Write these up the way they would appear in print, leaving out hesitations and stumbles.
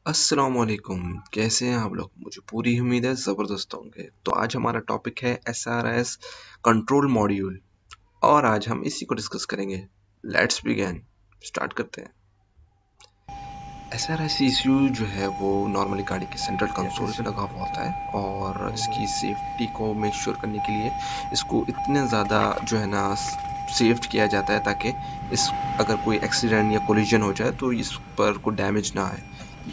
अस्सलामुअलैकुम। कैसे हैं आप लोग? मुझे पूरी उम्मीद है ज़बरदस्त होंगे। तो आज हमारा टॉपिक है SRS कंट्रोल मॉड्यूल और आज हम इसी को डिस्कस करेंगे। Let's begin. स्टार्ट करते हैं। SRS ECU जो है वो नॉर्मली गाड़ी के सेंट्रल कंसोल पे लगा हुआ होता है और इसकी सेफ्टी को मेक श्योर करने के लिए इसको इतने ज़्यादा जो है ना सेफ्ट किया जाता है ताकि इस अगर कोई एक्सीडेंट या कोलिजन हो जाए तो इस पर कोई डैमेज ना आए।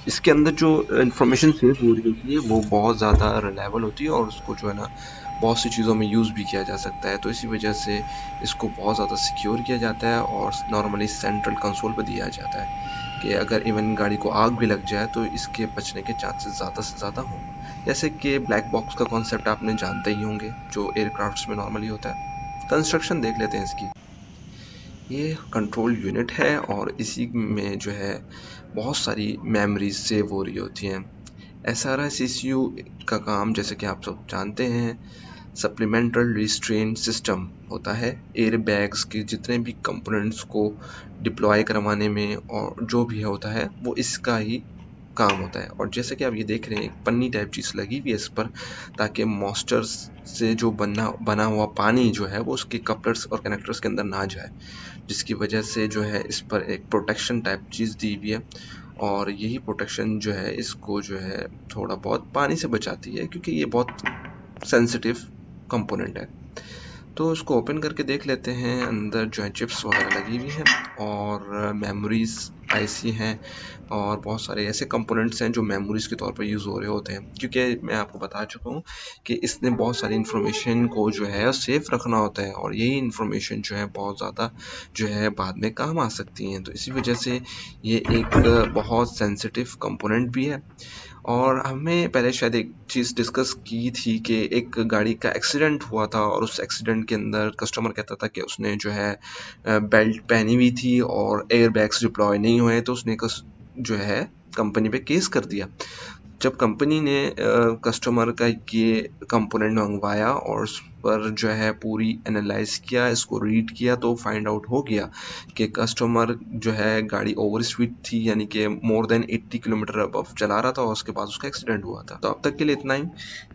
इसके अंदर जो इंफॉर्मेशन सेव हो रही होती है वो बहुत ज़्यादा रिलायबल होती है और उसको जो है ना बहुत सी चीज़ों में यूज़ भी किया जा सकता है। तो इसी वजह से इसको बहुत ज़्यादा सिक्योर किया जाता है और नॉर्मली सेंट्रल कंसोल पर दिया जाता है कि अगर इवन गाड़ी को आग भी लग जाए तो इसके बचने के चांसेस ज़्यादा से ज़्यादा हों। जैसे कि ब्लैक बॉक्स का कॉन्सेप्ट आपने जानते ही होंगे जो एयरक्राफ्ट्स में नॉर्मली होता है। कंस्ट्रक्शन देख लेते हैं इसकी। ये कंट्रोल यूनिट है और इसी में जो है बहुत सारी मेमोरीज सेव हो रही होती हैं। SRS ECU का काम जैसे कि आप सब जानते हैं सप्लीमेंटल रिस्ट्रेन सिस्टम होता है। एयर बैग्स के जितने भी कंपोनेंट्स को डिप्लॉय करवाने में और जो भी होता है वो इसका ही काम होता है। और जैसे कि आप ये देख रहे हैं एक पन्नी टाइप चीज़ लगी हुई है इस पर ताकि मॉस्टर्स से जो बना हुआ पानी जो है वो उसके कपलर्स और कनेक्टर्स के अंदर ना जाए, जिसकी वजह से जो है इस पर एक प्रोटेक्शन टाइप चीज़ दी हुई है और यही प्रोटेक्शन जो है इसको जो है थोड़ा बहुत पानी से बचाती है क्योंकि ये बहुत सेंसिटिव कंपोनेंट है। तो उसको ओपन करके देख लेते हैं। अंदर जो है चिप्स वगैरह लगी हुई हैं और मेमोरीज आईसी हैं और बहुत सारे ऐसे कंपोनेंट्स हैं जो मेमोरीज के तौर पर यूज़ हो रहे होते हैं क्योंकि मैं आपको बता चुका हूँ कि इसने बहुत सारी इन्फॉर्मेशन को जो है सेफ रखना होता है और यही इन्फॉर्मेशन जो है बहुत ज़्यादा जो है बाद में काम आ सकती हैं। तो इसी वजह से ये एक बहुत सेंसिटिव कंपोनेंट भी है। और हमें पहले शायद एक चीज़ डिस्कस की थी कि एक गाड़ी का एक्सीडेंट हुआ था और उस एक्सीडेंट के अंदर कस्टमर कहता था कि उसने जो है बेल्ट पहनी हुई थी और एयर बैग्स डिप्लॉय नहीं हुए तो उसने जो है कंपनी पे केस कर दिया। जब कंपनी ने कस्टमर का ये कंपोनेंट मंगवाया और उस पर जो है पूरी एनालाइज किया, इसको रीड किया तो फाइंड आउट हो गया कि कस्टमर जो है गाड़ी ओवर स्पीड थी यानी कि मोर देन 80 किलोमीटर अबव चला रहा था और उसके बाद उसका एक्सीडेंट हुआ था। तो अब तक के लिए इतना ही।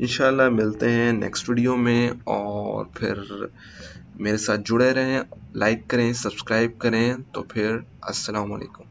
इंशाल्लाह मिलते हैं नेक्स्ट वीडियो में और फिर मेरे साथ जुड़े रहें, लाइक करें, सब्सक्राइब करें। तो फिर अस्सलाम वालेकुम।